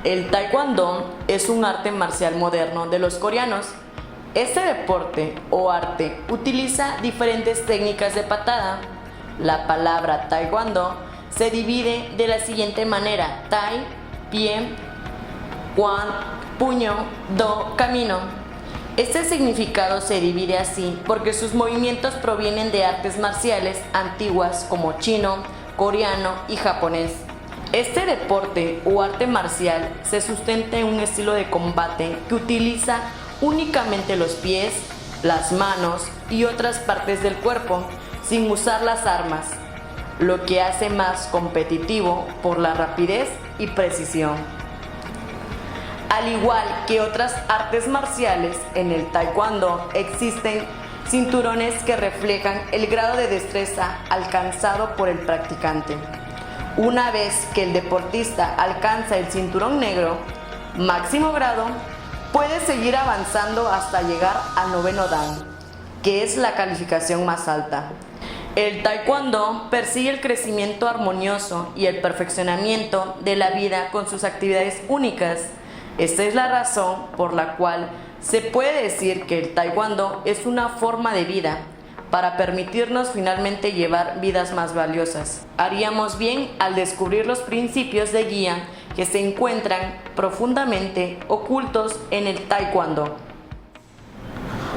El taekwondo es un arte marcial moderno de los coreanos. Este deporte o arte utiliza diferentes técnicas de patada. La palabra taekwondo se divide de la siguiente manera: tai, pie, kwan, puño, do, camino. Este significado se divide así porque sus movimientos provienen de artes marciales antiguas como chino, coreano y japonés. Este deporte o arte marcial se sustenta en un estilo de combate que utiliza únicamente los pies, las manos y otras partes del cuerpo, sin usar las armas, lo que hace más competitivo por la rapidez y precisión. Al igual que otras artes marciales, en el taekwondo existen cinturones que reflejan el grado de destreza alcanzado por el practicante. Una vez que el deportista alcanza el cinturón negro, máximo grado, puede seguir avanzando hasta llegar al 9º dan, que es la calificación más alta. El taekwondo persigue el crecimiento armonioso y el perfeccionamiento de la vida con sus actividades únicas. Esta es la razón por la cual se puede decir que el taekwondo es una forma de vida para permitirnos finalmente llevar vidas más valiosas. Haríamos bien al descubrir los principios de guía que se encuentran profundamente ocultos en el taekwondo.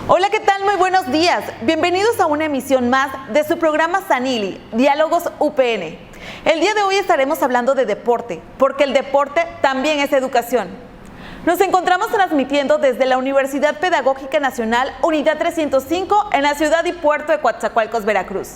Hola, ¿qué tal? Muy buenos días. Bienvenidos a una emisión más de su programa Sanili, Diálogos UPN. El día de hoy estaremos hablando de deporte, porque el deporte también es educación. Nos encontramos transmitiendo desde la Universidad Pedagógica Nacional, Unidad 305, en la ciudad y puerto de Coatzacoalcos, Veracruz.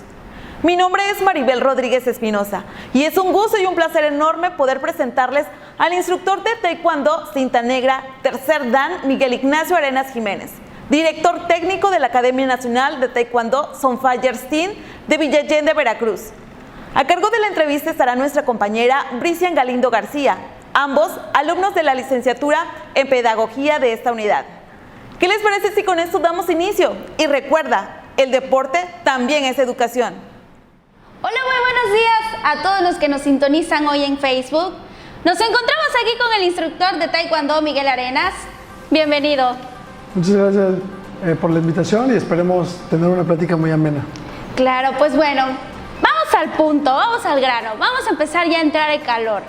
Mi nombre es Maribel Rodríguez Espinosa y es un gusto y un placer enorme poder presentarles al instructor de Taekwondo Cinta Negra, tercer Dan, Miguel Ignacio Arenas Jiménez, director técnico de la Academia Nacional de Taekwondo Son Fallerstein de Villa Allende, Veracruz. A cargo de la entrevista estará nuestra compañera Brician Galindo García, ambos alumnos de la licenciatura en Pedagogía de esta unidad. ¿Qué les parece si con esto damos inicio? Y recuerda, el deporte también es educación. Hola, muy buenos días a todos los que nos sintonizan hoy en Facebook. Nos encontramos aquí con el instructor de Taekwondo, Miguel Arenas. Bienvenido. Muchas gracias por la invitación y esperemos tener una plática muy amena. Claro, pues bueno, vamos al punto, vamos al grano, vamos a empezar ya a entrar en calor.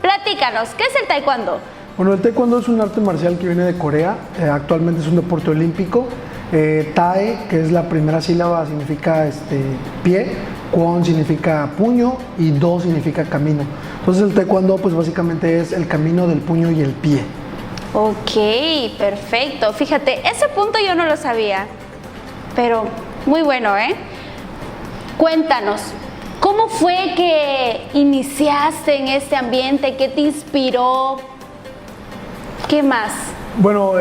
Platícanos, ¿qué es el taekwondo? Bueno, el taekwondo es un arte marcial que viene de Corea, actualmente es un deporte olímpico. Tae, que es la primera sílaba, significa pie, kwon significa puño y do significa camino. Entonces el taekwondo pues básicamente es el camino del puño y el pie. Ok, perfecto. Fíjate, ese punto yo no lo sabía, pero muy bueno, ¿eh? Cuéntanos, ¿cómo fue que iniciaste en este ambiente? ¿Qué te inspiró? ¿Qué más? Bueno,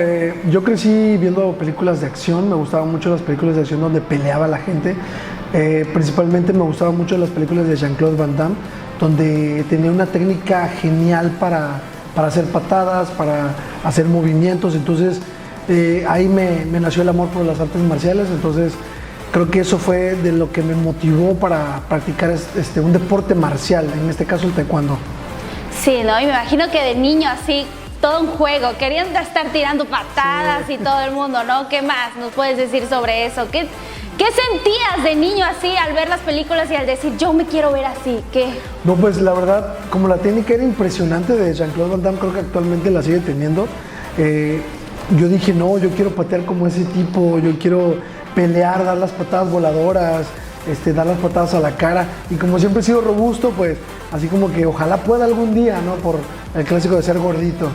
yo crecí viendo películas de acción, me gustaban mucho las películas de acción donde peleaba la gente. Principalmente me gustaban mucho las películas de Jean-Claude Van Damme, donde tenía una técnica genial para hacer patadas, para hacer movimientos. Entonces ahí me nació el amor por las artes marciales. Entonces creo que eso fue de lo que me motivó para practicar un deporte marcial, en este caso el taekwondo. Sí, ¿no? Y me imagino que de niño así, todo un juego, querían estar tirando patadas, sí, y todo el mundo, ¿no? ¿Qué más nos puedes decir sobre eso? ¿Qué sentías de niño así al ver las películas y al decir, yo me quiero ver así? ¿Qué? No, pues la verdad, como la técnica era impresionante de Jean-Claude Van Damme, creo que actualmente la sigue teniendo. Yo dije, no, yo quiero patear como ese tipo, yo quiero pelear, dar las patadas voladoras, dar las patadas a la cara. Y como siempre he sido robusto, pues así como que ojalá pueda algún día, ¿no? Por el clásico de ser gordito.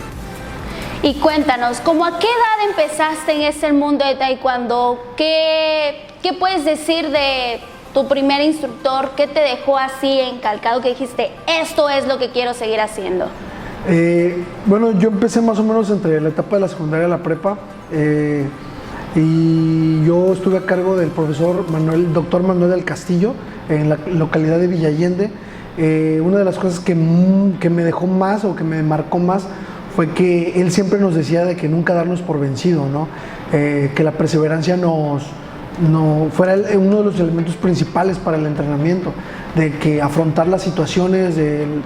Y cuéntanos, ¿cómo a qué edad empezaste en este mundo de taekwondo? ¿Qué puedes decir de tu primer instructor? ¿Qué te dejó así encalcado que dijiste, esto es lo que quiero seguir haciendo? Bueno, yo empecé más o menos entre la etapa de la secundaria y la prepa. Y yo estuve a cargo del profesor doctor Manuel del Castillo en la localidad de Villa Allende. Una de las cosas que me dejó más o que me marcó más fue que él siempre nos decía de que nunca darnos por vencido, ¿no? Que la perseverancia fuera uno de los elementos principales para el entrenamiento, de que afrontar las situaciones,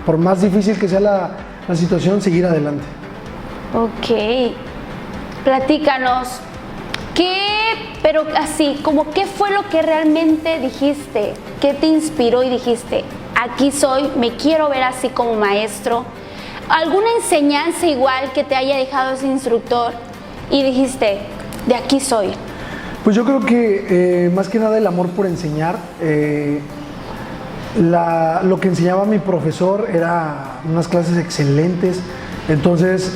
por más difícil que sea la situación, seguir adelante. Ok, platícanos, pero así, como qué fue lo que realmente dijiste, qué te inspiró y dijiste, aquí soy, me quiero ver así como maestro? ¿Alguna enseñanza igual que te haya dejado ese instructor y dijiste, de aquí soy? Pues yo creo que más que nada el amor por enseñar. Lo que enseñaba mi profesor era unas clases excelentes, entonces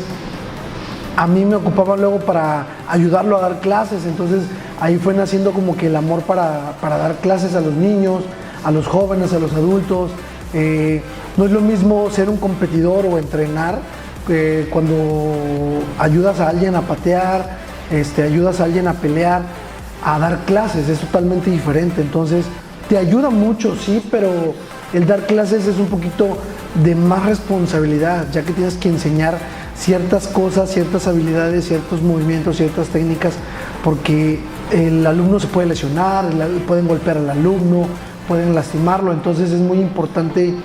a mí me ocupaba luego para ayudarlo a dar clases, entonces ahí fue naciendo como que el amor para dar clases a los niños, a los jóvenes, a los adultos. No es lo mismo ser un competidor o entrenar cuando ayudas a alguien a patear, ayudas a alguien a pelear, a dar clases, es totalmente diferente. Entonces te ayuda mucho, sí, pero el dar clases es un poquito de más responsabilidad, ya que tienes que enseñar ciertas cosas, ciertas habilidades, ciertos movimientos, ciertas técnicas, porque el alumno se puede lesionar, pueden golpear al alumno, pueden lastimarlo. Entonces es muy importante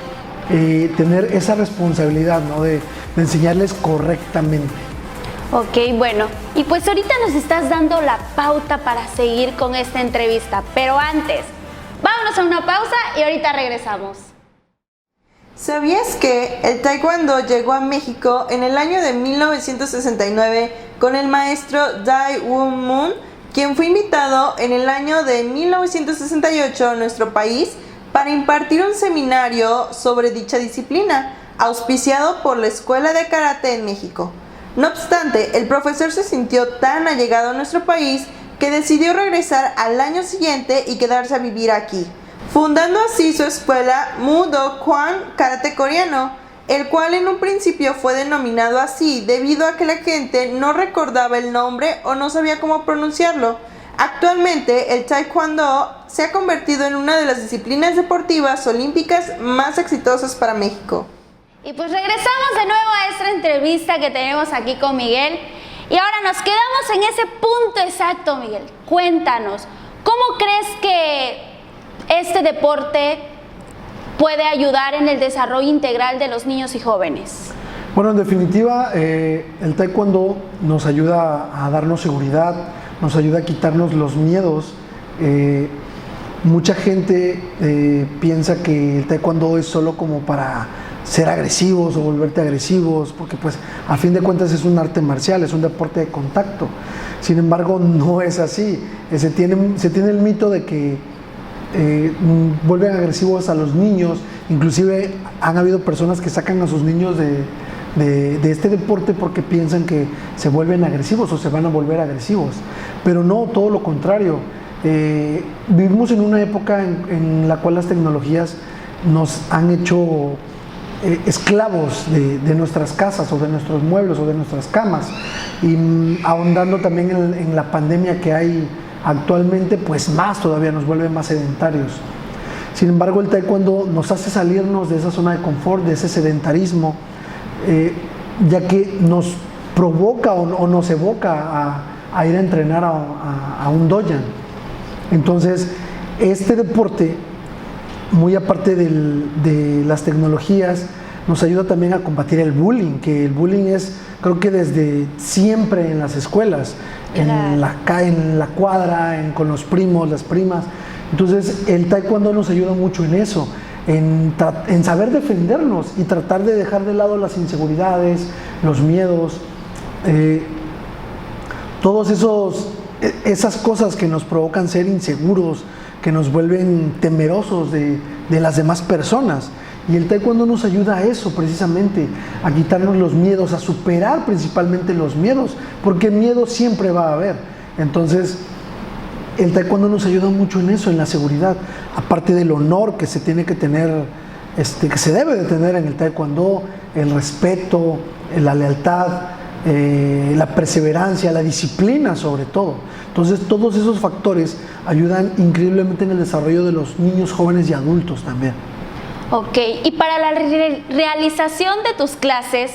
tener esa responsabilidad, ¿no? de enseñarles correctamente. Ok, bueno, y pues ahorita nos estás dando la pauta para seguir con esta entrevista, pero antes, vámonos a una pausa y ahorita regresamos. ¿Sabías que el taekwondo llegó a México en el año de 1969 con el maestro Dai Won Moon, quien fue invitado en el año de 1968 a nuestro país para impartir un seminario sobre dicha disciplina, auspiciado por la Escuela de Karate en México? No obstante, el profesor se sintió tan allegado a nuestro país que decidió regresar al año siguiente y quedarse a vivir aquí, fundando así su escuela Mudo Kwan Karate Coreano, el cual en un principio fue denominado así debido a que la gente no recordaba el nombre o no sabía cómo pronunciarlo. Actualmente, el taekwondo se ha convertido en una de las disciplinas deportivas olímpicas más exitosas para México. Y pues regresamos de nuevo a esta entrevista que tenemos aquí con Miguel. Y ahora nos quedamos en ese punto exacto, Miguel. Cuéntanos, ¿cómo crees que este deporte puede ayudar en el desarrollo integral de los niños y jóvenes? Bueno, en definitiva, el taekwondo nos ayuda a darnos seguridad, nos ayuda a quitarnos los miedos. Mucha gente piensa que el taekwondo es solo como para ser agresivos o volverte agresivos, porque pues a fin de cuentas es un arte marcial, es un deporte de contacto. Sin embargo, no es así. Se tiene el mito de que vuelven agresivos a los niños. Inclusive han habido personas que sacan a sus niños de este deporte porque piensan que se vuelven agresivos o se van a volver agresivos, pero no, todo lo contrario. Vivimos en una época en la cual las tecnologías nos han hecho esclavos de nuestras casas o de nuestros muebles o de nuestras camas, y ahondando también en la pandemia que hay actualmente, pues más todavía nos vuelve más sedentarios. Sin embargo, el taekwondo nos hace salirnos de esa zona de confort, de ese sedentarismo, ya que nos provoca o nos evoca a ir a entrenar a un dojan. Entonces, este deporte, muy aparte de las tecnologías, nos ayuda también a combatir el bullying, que el bullying es, creo que desde siempre en las escuelas, en la cuadra, con los primos, las primas. Entonces el taekwondo nos ayuda mucho en eso, en saber defendernos y tratar de dejar de lado las inseguridades, los miedos, todos esas cosas que nos provocan ser inseguros, que nos vuelven temerosos de las demás personas. Y el taekwondo nos ayuda a eso, precisamente, a quitarnos los miedos, a superar principalmente los miedos, porque miedo siempre va a haber. Entonces, el taekwondo nos ayuda mucho en eso, en la seguridad, aparte del honor que se tiene que tener, que se debe de tener en el taekwondo, el respeto, la lealtad, la perseverancia, la disciplina sobre todo. Entonces todos esos factores ayudan increíblemente en el desarrollo de los niños, jóvenes y adultos también. Ok, y para la realización de tus clases,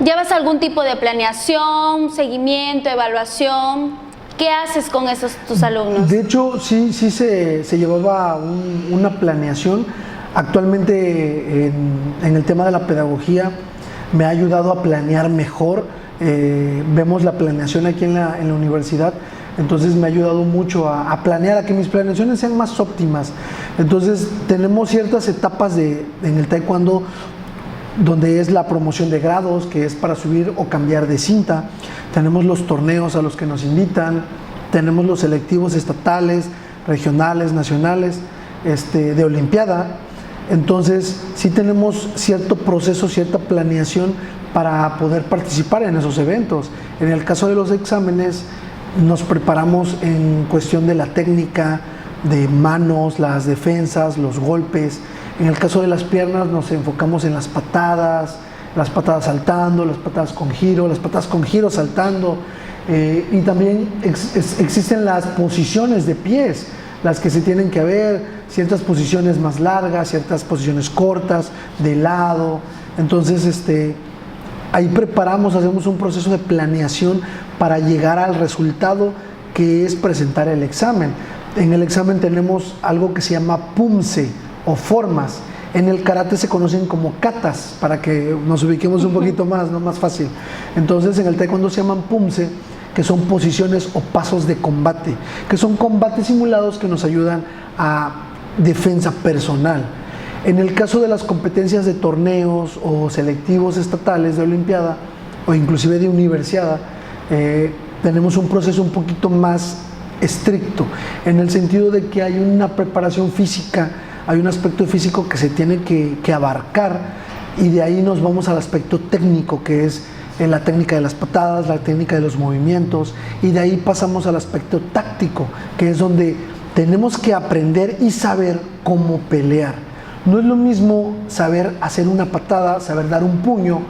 ¿llevas algún tipo de planeación, seguimiento, evaluación? ¿Qué haces con tus alumnos? De hecho, sí se llevaba una planeación. Actualmente en el tema de la pedagogía me ha ayudado a planear mejor vemos la planeación aquí en la universidad. Entonces me ha ayudado mucho a planear, a que mis planeaciones sean más óptimas. Entonces tenemos ciertas etapas en el taekwondo donde es la promoción de grados, que es para subir o cambiar de cinta. Tenemos los torneos a los que nos invitan, tenemos los selectivos estatales, regionales, nacionales, de olimpiada. Entonces sí tenemos cierto proceso, cierta planeación para poder participar en esos eventos. En el caso de los exámenes, nos preparamos en cuestión de la técnica, de manos, las defensas, los golpes. En el caso de las piernas nos enfocamos en las patadas saltando, las patadas con giro saltando. Y también existen las posiciones de pies, las que se tienen que ver, ciertas posiciones más largas, ciertas posiciones cortas, de lado. Entonces, ahí hacemos un proceso de planeación para llegar al resultado que es presentar el examen. En el examen tenemos algo que se llama pumse o formas. En el karate se conocen como katas, para que nos ubiquemos un poquito más, ¿no? Más fácil. Entonces en el taekwondo se llaman pumse, que son posiciones o pasos de combate, que son combates simulados que nos ayudan a defensa personal. En el caso de las competencias de torneos o selectivos estatales de olimpiada o inclusive de universidad, tenemos un proceso un poquito más estricto, en el sentido de que hay una preparación física, hay un aspecto físico que se tiene que abarcar, y de ahí nos vamos al aspecto técnico, que es la técnica de las patadas, la técnica de los movimientos, y de ahí pasamos al aspecto táctico, que es donde tenemos que aprender y saber cómo pelear. No es lo mismo saber hacer una patada, saber dar un puño,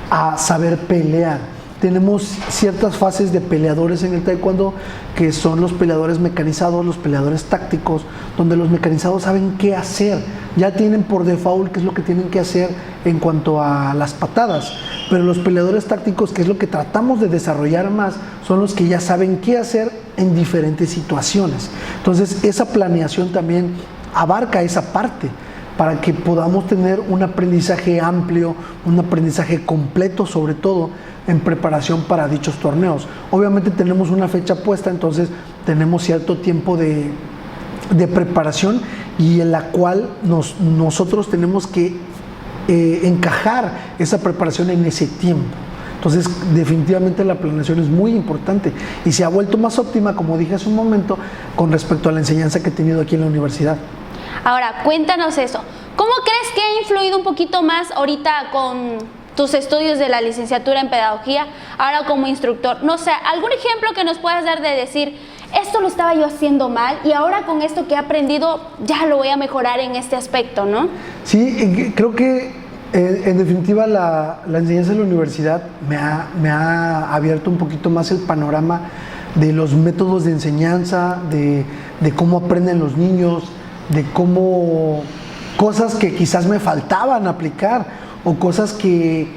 a saber pelear. Tenemos ciertas fases de peleadores en el taekwondo, que son los peleadores mecanizados, los peleadores tácticos, donde los mecanizados saben qué hacer, ya tienen por default qué es lo que tienen que hacer en cuanto a las patadas, pero los peleadores tácticos, que es lo que tratamos de desarrollar más, son los que ya saben qué hacer en diferentes situaciones. Entonces esa planeación también abarca esa parte, para que podamos tener un aprendizaje amplio, un aprendizaje completo, sobre todo en preparación para dichos torneos. Obviamente tenemos una fecha puesta, entonces tenemos cierto tiempo de preparación, y en la cual nosotros tenemos que encajar esa preparación en ese tiempo. Entonces definitivamente la planeación es muy importante y se ha vuelto más óptima, como dije hace un momento, con respecto a la enseñanza que he tenido aquí en la universidad. Ahora, cuéntanos eso. ¿Cómo crees que ha influido un poquito más ahorita con tus estudios de la licenciatura en pedagogía, ahora como instructor? No sé, algún ejemplo que nos puedas dar de decir, esto lo estaba yo haciendo mal y ahora con esto que he aprendido ya lo voy a mejorar en este aspecto, ¿no? Sí, creo que en definitiva la enseñanza de la universidad me ha abierto un poquito más el panorama de los métodos de enseñanza, de cómo aprenden los niños, de cómo cosas que quizás me faltaban aplicar, o cosas que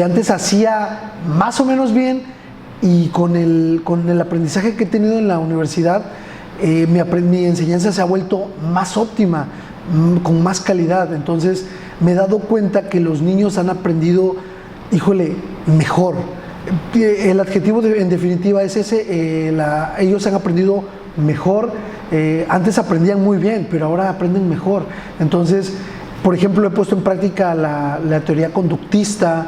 antes hacía más o menos bien, y con el aprendizaje que he tenido en la universidad, mi enseñanza se ha vuelto más óptima, con más calidad. Entonces me he dado cuenta que los niños han aprendido, mejor. El adjetivo en definitiva es ese, ellos han aprendido mejor. Antes aprendían muy bien, pero ahora aprenden mejor. Entonces, por ejemplo, he puesto en práctica la teoría conductista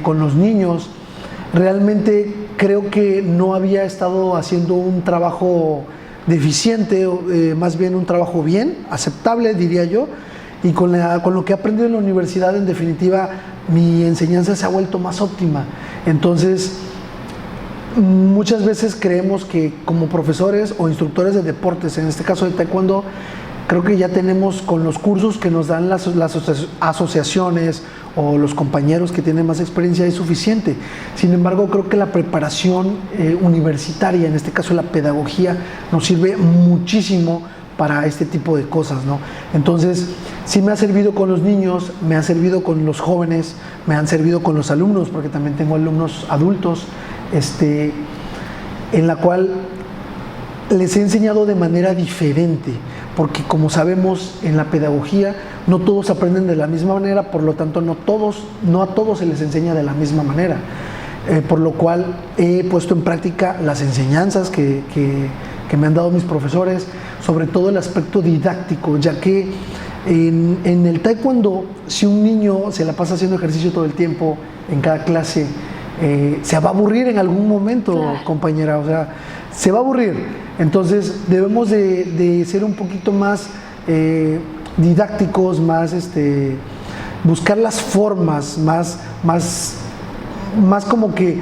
con los niños. Realmente creo que no había estado haciendo un trabajo deficiente, más bien un trabajo bien, aceptable, diría yo. Y con lo que he aprendido en la universidad, en definitiva, mi enseñanza se ha vuelto más óptima. Entonces, muchas veces creemos que como profesores o instructores de deportes, en este caso de taekwondo, creo que ya tenemos, con los cursos que nos dan las asociaciones o los compañeros que tienen más experiencia, es suficiente. Sin embargo, creo que la preparación universitaria, en este caso la pedagogía, nos sirve muchísimo para este tipo de cosas, ¿no? Entonces, sí me ha servido con los niños, me ha servido con los jóvenes, me han servido con los alumnos, porque también tengo alumnos adultos, en la cual les he enseñado de manera diferente, porque como sabemos, en la pedagogía no todos aprenden de la misma manera, por lo tanto no a todos se les enseña de la misma manera. por lo cual he puesto en práctica las enseñanzas que me han dado mis profesores, sobre todo el aspecto didáctico, ya que en el taekwondo, si un niño se la pasa haciendo ejercicio todo el tiempo, en cada clase, se va a aburrir en algún momento, Claro. compañera, o sea, se va a aburrir. Entonces debemos de ser un poquito más didácticos, más buscar las formas, más como que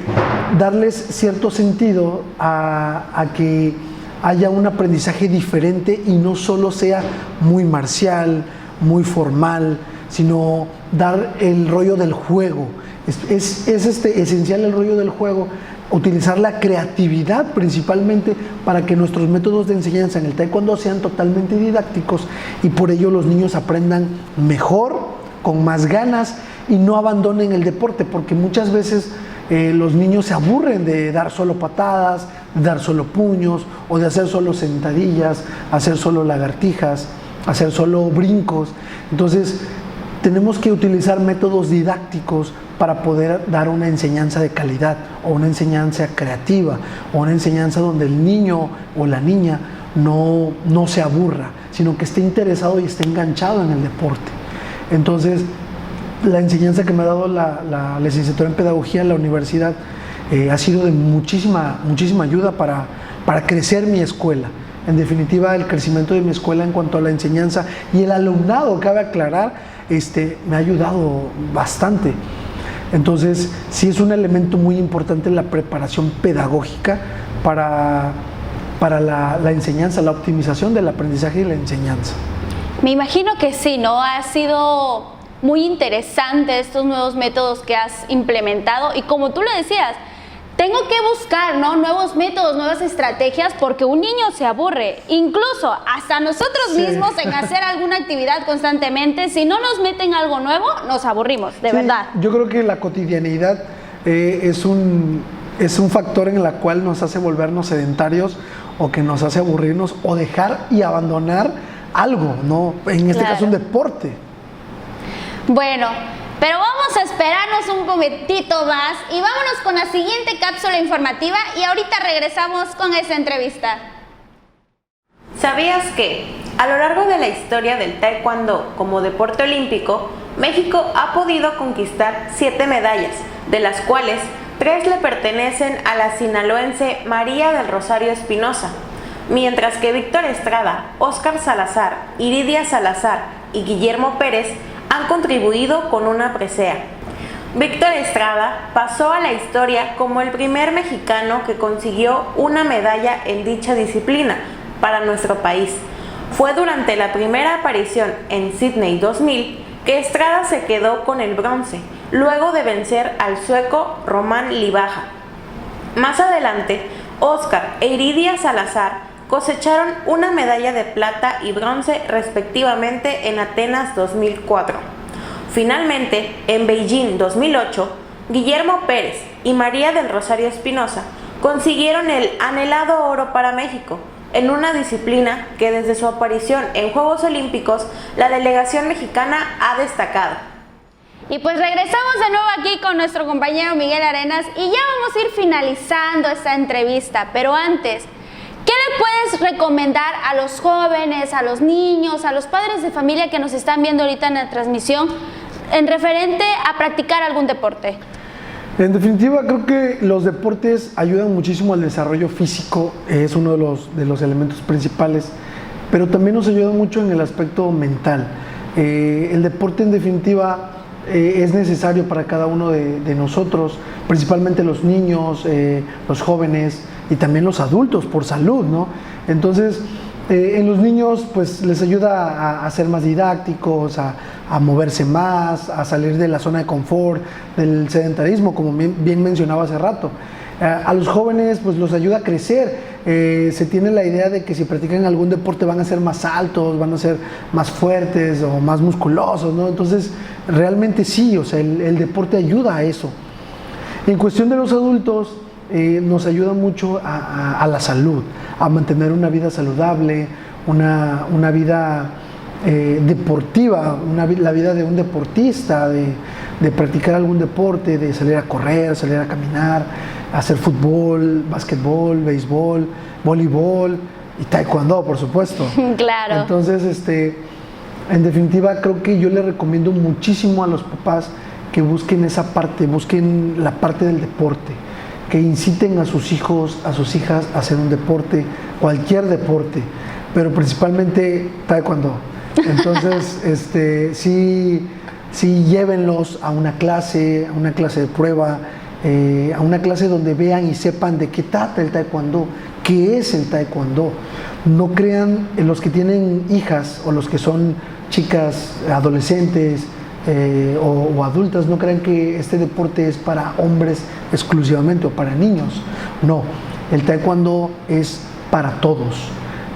darles cierto sentido a que haya un aprendizaje diferente y no solo sea muy marcial, muy formal, sino dar el rollo del juego. Es esencial el rollo del juego, utilizar la creatividad principalmente para que nuestros métodos de enseñanza en el taekwondo sean totalmente didácticos y por ello los niños aprendan mejor, con más ganas y no abandonen el deporte, porque muchas veces los niños se aburren de dar solo patadas, de dar solo puños o de hacer solo sentadillas, hacer solo lagartijas, hacer solo brincos. Entonces tenemos que utilizar métodos didácticos para poder dar una enseñanza de calidad o una enseñanza creativa o una enseñanza donde el niño o la niña no se aburra, sino que esté interesado y esté enganchado en el deporte. Entonces, la enseñanza que me ha dado la licenciatura en pedagogía en la universidad ha sido de muchísima ayuda para crecer mi escuela. En definitiva, el crecimiento de mi escuela en cuanto a la enseñanza y el alumnado, cabe aclarar, me ha ayudado bastante. Entonces, sí es un elemento muy importante en la preparación pedagógica para la enseñanza, la optimización del aprendizaje y la enseñanza. Me imagino que sí, ¿no? Ha sido muy interesante estos nuevos métodos que has implementado y como tú lo decías, tengo que buscar, ¿no?, nuevos métodos, nuevas estrategias porque un niño se aburre, incluso hasta nosotros mismos en hacer alguna actividad constantemente, si no nos meten algo nuevo, nos aburrimos, de verdad. Yo creo que la cotidianidad es un factor en el cual nos hace volvernos sedentarios o que nos hace aburrirnos o dejar y abandonar algo, ¿no? En este caso un deporte. Bueno, pero vamos a esperarnos un momentito más y vámonos con la siguiente cápsula informativa y ahorita regresamos con esa entrevista. ¿Sabías que a lo largo de la historia del taekwondo como deporte olímpico, México ha podido conquistar 7 medallas, de las cuales 3 le pertenecen a la sinaloense María del Rosario Espinosa, mientras que Víctor Estrada, Óscar Salazar, Iridia Salazar y Guillermo Pérez han contribuido con una presea. Víctor Estrada pasó a la historia como el primer mexicano que consiguió una medalla en dicha disciplina para nuestro país. Fue durante la primera aparición en Sydney 2000 que Estrada se quedó con el bronce, luego de vencer al sueco Román Libaja. Más adelante, Óscar e Iridia Salazar cosecharon una medalla de plata y bronce respectivamente en Atenas 2004. Finalmente, en Beijing 2008, Guillermo Pérez y María del Rosario Espinosa consiguieron el anhelado oro para México, en una disciplina que desde su aparición en Juegos Olímpicos la delegación mexicana ha destacado. Y pues regresamos de nuevo aquí con nuestro compañero Miguel Arenas y ya vamos a ir finalizando esta entrevista, pero antes, ¿qué le puedes recomendar a los jóvenes, a los niños, a los padres de familia que nos están viendo ahorita en la transmisión en referente a practicar algún deporte? En definitiva, creo que los deportes ayudan muchísimo al desarrollo físico, es uno de los elementos principales, pero también nos ayuda mucho en el aspecto mental. El deporte, en definitiva, es necesario para cada uno de nosotros, principalmente los niños, los jóvenes y también los adultos, por salud, ¿no? Entonces, en los niños, pues les ayuda a ser más didácticos, a moverse más, a salir de la zona de confort, del sedentarismo, como bien mencionaba hace rato. A los jóvenes, pues los ayuda a crecer. Se tiene la idea de que si practican algún deporte van a ser más altos, van a ser más fuertes o más musculosos, ¿no? Entonces, realmente sí, o sea, el deporte ayuda a eso. En cuestión de los adultos, nos ayuda mucho a la salud, a mantener una vida saludable, una vida deportiva, la vida de un deportista, de practicar algún deporte, de salir a correr, salir a caminar, hacer fútbol, básquetbol, béisbol, voleibol y taekwondo, por supuesto. Claro. Entonces, en definitiva, creo que yo le recomiendo muchísimo a los papás que busquen esa parte, busquen la parte del deporte, que inciten a sus hijos, a sus hijas a hacer un deporte, cualquier deporte, pero principalmente taekwondo. Entonces, sí llévenlos a una clase de prueba, a una clase donde vean y sepan de qué trata el taekwondo, qué es el taekwondo. No crean en los que tienen hijas o los que son chicas, adolescentes o adultas, no crean que este deporte es para hombres exclusivamente o para niños. No, el taekwondo es para todos,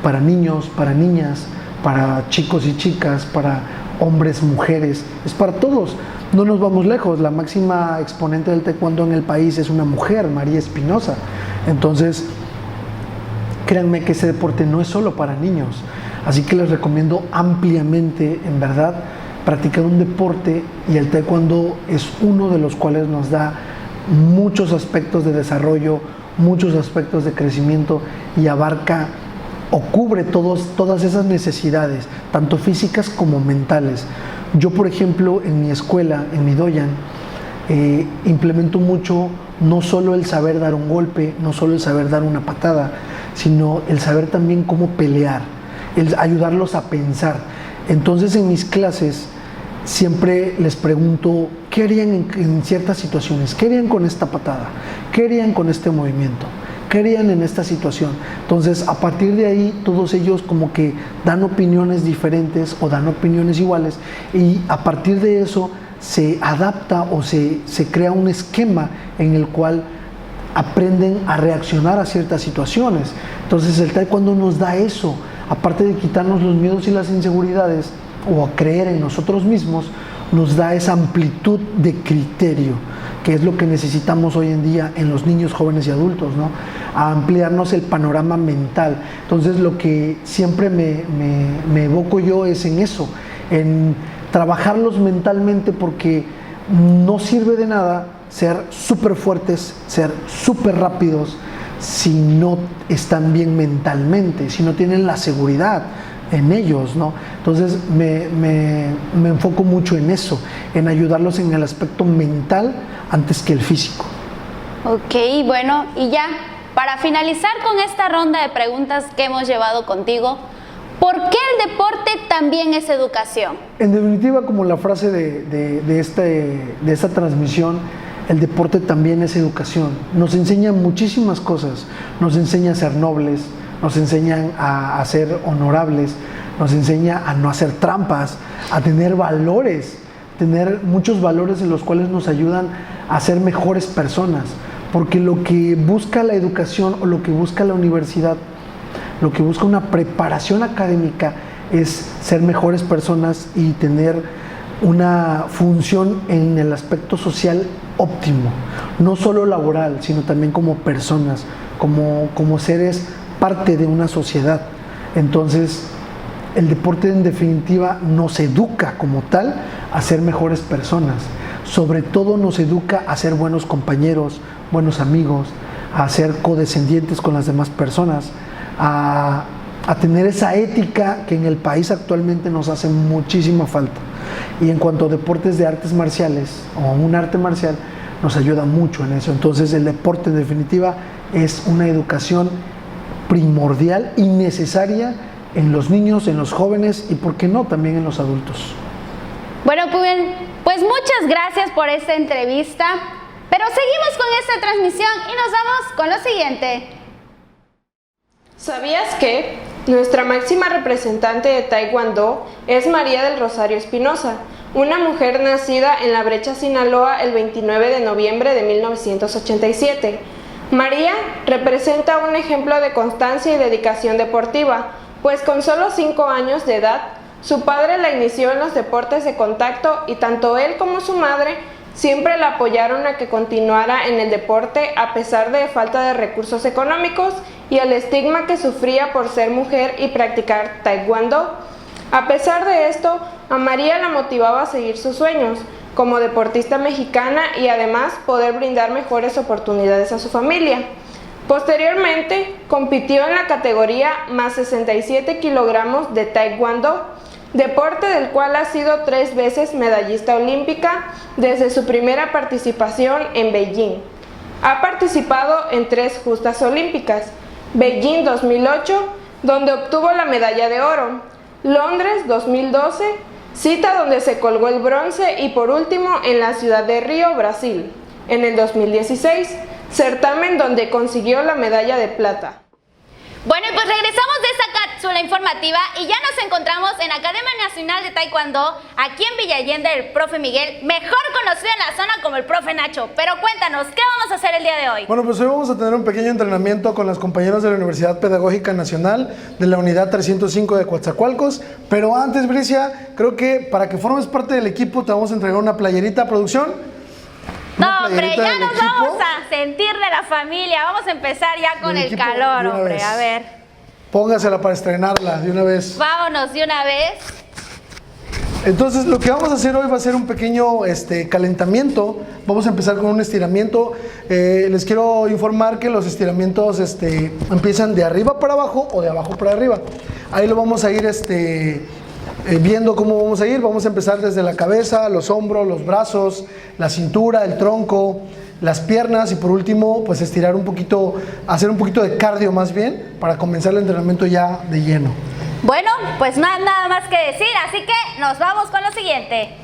para niños, para niñas, para chicos y chicas, para hombres, mujeres, es para todos. No nos vamos lejos, la máxima exponente del taekwondo en el país es una mujer, María Espinosa. Entonces, créanme que ese deporte no es solo para niños, así que les recomiendo ampliamente, en verdad, practicar un deporte, y el taekwondo es uno de los cuales nos da muchos aspectos de desarrollo, muchos aspectos de crecimiento, y abarca o cubre todas esas necesidades, tanto físicas como mentales. Yo, por ejemplo, en mi escuela, en mi doyan, implemento mucho no solo el saber dar un golpe, no solo el saber dar una patada, sino el saber también cómo pelear, el ayudarlos a pensar. Entonces, en mis clases siempre les pregunto qué harían en ciertas situaciones, qué harían con esta patada, qué harían con este movimiento, qué harían en esta situación. Entonces, a partir de ahí, todos ellos como que dan opiniones diferentes o dan opiniones iguales, y a partir de eso se adapta o se crea un esquema en el cual aprenden a reaccionar a ciertas situaciones. Entonces, el taekwondo nos da eso, aparte de quitarnos los miedos y las inseguridades o a creer en nosotros mismos, nos da esa amplitud de criterio, que es lo que necesitamos hoy en día en los niños, jóvenes y adultos, ¿no? A ampliarnos el panorama mental. Entonces, lo que siempre me evoco yo es en eso, en trabajarlos mentalmente, porque no sirve de nada ser súper fuertes, ser súper rápidos, si no están bien mentalmente, si no tienen la seguridad en ellos, ¿no? Entonces me enfoco mucho en eso, en ayudarlos en el aspecto mental antes que el físico. Ok, bueno, y ya, para finalizar con esta ronda de preguntas que hemos llevado contigo, ¿por qué el deporte también es educación? En definitiva, como la frase de esta transmisión, el deporte también es educación. Nos enseña muchísimas cosas, nos enseña a ser nobles, nos enseñan a ser honorables, nos enseña a no hacer trampas, a tener valores, tener muchos valores en los cuales nos ayudan a ser mejores personas, porque lo que busca la educación o lo que busca la universidad, lo que busca una preparación académica, es ser mejores personas y tener una función en el aspecto social óptimo, no solo laboral, sino también como personas, como seres parte de una sociedad. Entonces, el deporte en definitiva nos educa como tal a ser mejores personas, sobre todo nos educa a ser buenos compañeros, buenos amigos, a ser codescendientes con las demás personas, a tener esa ética que en el país actualmente nos hace muchísima falta. Y en cuanto a deportes de artes marciales o un arte marcial, nos ayuda mucho en eso. Entonces, el deporte en definitiva es una educación primordial y necesaria en los niños, en los jóvenes y, ¿por qué no?, también en los adultos. Bueno, pues muchas gracias por esta entrevista, pero seguimos con esta transmisión y nos vamos con lo siguiente. ¿Sabías que nuestra máxima representante de Taekwondo es María del Rosario Espinosa, una mujer nacida en La Brecha, Sinaloa, el 29 de noviembre de 1987? María representa un ejemplo de constancia y dedicación deportiva, pues con solo 5 años de edad, su padre la inició en los deportes de contacto y tanto él como su madre siempre la apoyaron a que continuara en el deporte a pesar de falta de recursos económicos y el estigma que sufría por ser mujer y practicar taekwondo. A pesar de esto, a María la motivaba a seguir sus sueños como deportista mexicana y además poder brindar mejores oportunidades a su familia. Posteriormente, compitió en la categoría más 67 kilogramos de Taekwondo, deporte del cual ha sido 3 veces medallista olímpica desde su primera participación en Beijing. Ha participado en 3 justas olímpicas: Beijing 2008, donde obtuvo la medalla de oro; Londres 2012, cita donde se colgó el bronce; y por último en la ciudad de Río, Brasil, en el 2016, certamen donde consiguió la medalla de plata. Bueno, y pues regresamos de esta cápsula informativa y ya nos encontramos en Academia Nacional de Taekwondo, aquí en Villa Allende, el profe Miguel, mejor conocido en la zona como el profe Nacho. Pero cuéntanos, ¿qué vamos a hacer el día de hoy? Bueno, pues hoy vamos a tener un pequeño entrenamiento con las compañeras de la Universidad Pedagógica Nacional de la Unidad 305 de Coatzacoalcos. Pero antes, Bricia, creo que para que formes parte del equipo te vamos a entregar una playerita, producción. No, hombre, ya nos vamos a sentir de la familia. Vamos a empezar ya con el calor, hombre. A ver. Póngasela para estrenarla de una vez. Vámonos de una vez. Entonces, lo que vamos a hacer hoy va a ser un pequeño calentamiento. Vamos a empezar con un estiramiento. Les quiero informar que los estiramientos empiezan de arriba para abajo o de abajo para arriba. Ahí lo vamos a ir viendo cómo vamos a ir. Vamos a empezar desde la cabeza, los hombros, los brazos, la cintura, el tronco, las piernas y por último pues estirar un poquito, hacer un poquito de cardio más bien para comenzar el entrenamiento ya de lleno. Bueno, pues no hay nada más que decir, así que nos vamos con lo siguiente.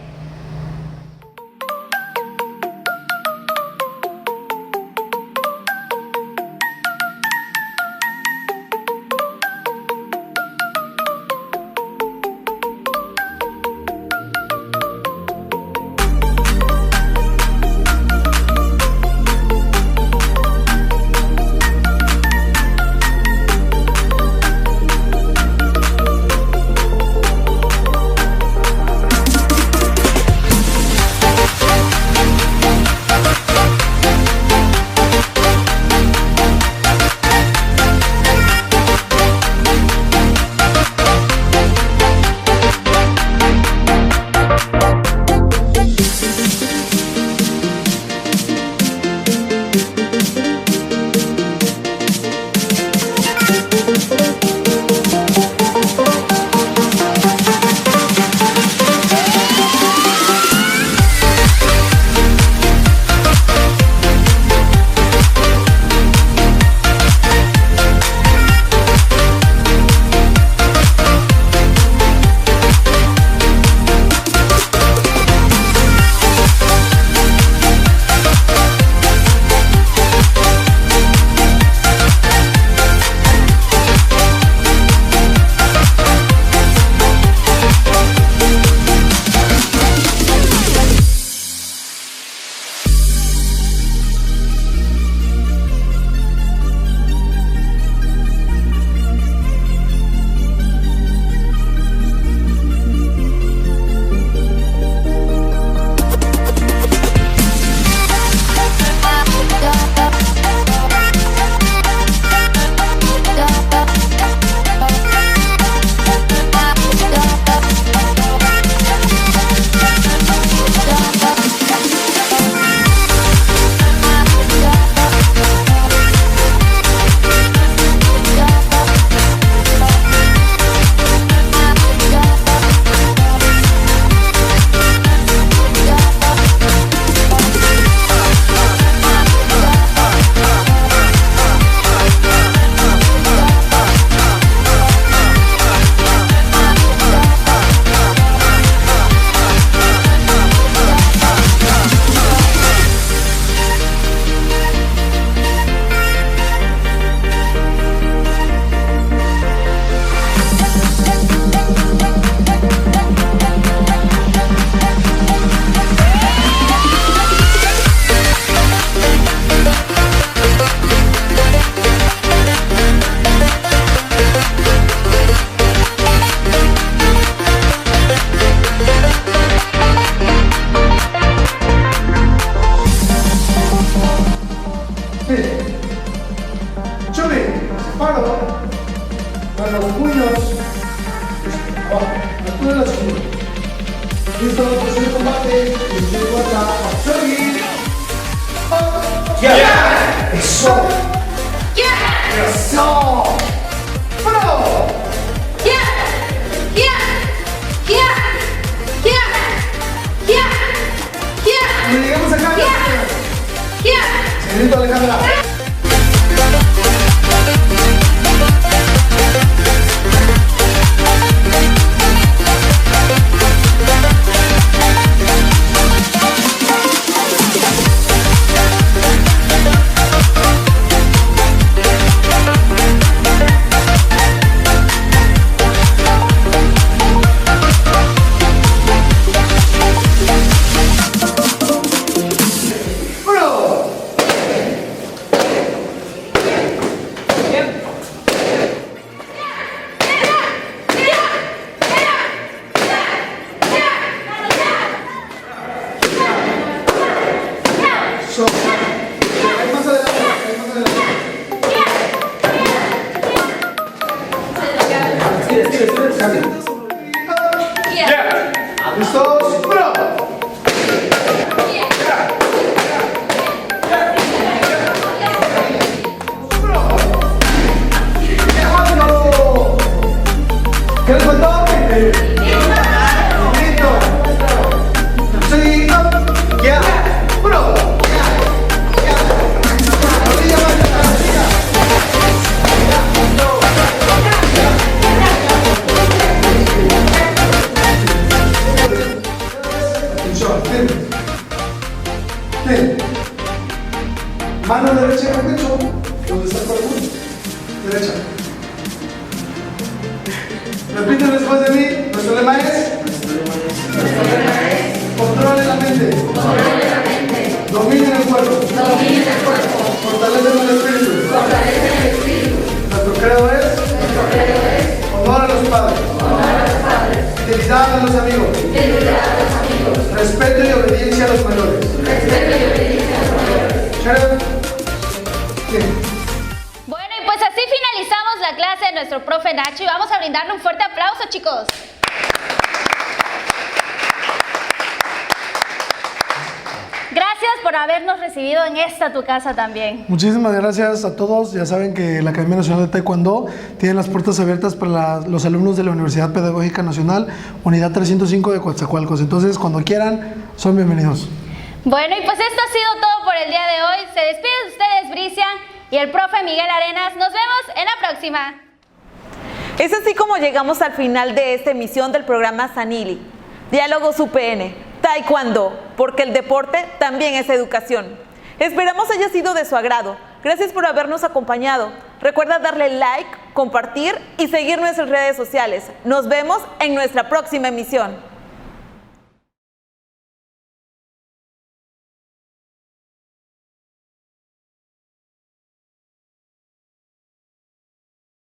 Sí, up, ya, bro. Rodilla más atrás, atención, firme. Firme. Mano derecha en el pecho, donde está el corazón. Derecha. Repite después de mí, nuestro lema es controle la mente. Domine el cuerpo. Fortalece el espíritu. Nuestro credo es honor a los padres. Fidelidad a los amigos. Respeto y obediencia a los mayores. Sheriff. Bueno, y pues así finalizamos la clase de nuestro profe Nacho y vamos a brindarle un fuerte aplauso, chicos. Gracias por habernos recibido en esta tu casa también. Muchísimas gracias a todos. Ya saben que la Academia Nacional de Taekwondo tiene las puertas abiertas para los alumnos de la Universidad Pedagógica Nacional, Unidad 305 de Coatzacoalcos. Entonces, cuando quieran, son bienvenidos. Bueno, y pues esto ha sido todo por el día de hoy. Se despide de ustedes, Brician y el profe Miguel Arenas. Nos vemos en la próxima. Es así como llegamos al final de esta emisión del programa Sanili, Diálogos UPN, Taekwondo, porque el deporte también es educación. Esperamos haya sido de su agrado. Gracias por habernos acompañado. Recuerda darle like, compartir y seguir nuestras redes sociales. Nos vemos en nuestra próxima emisión.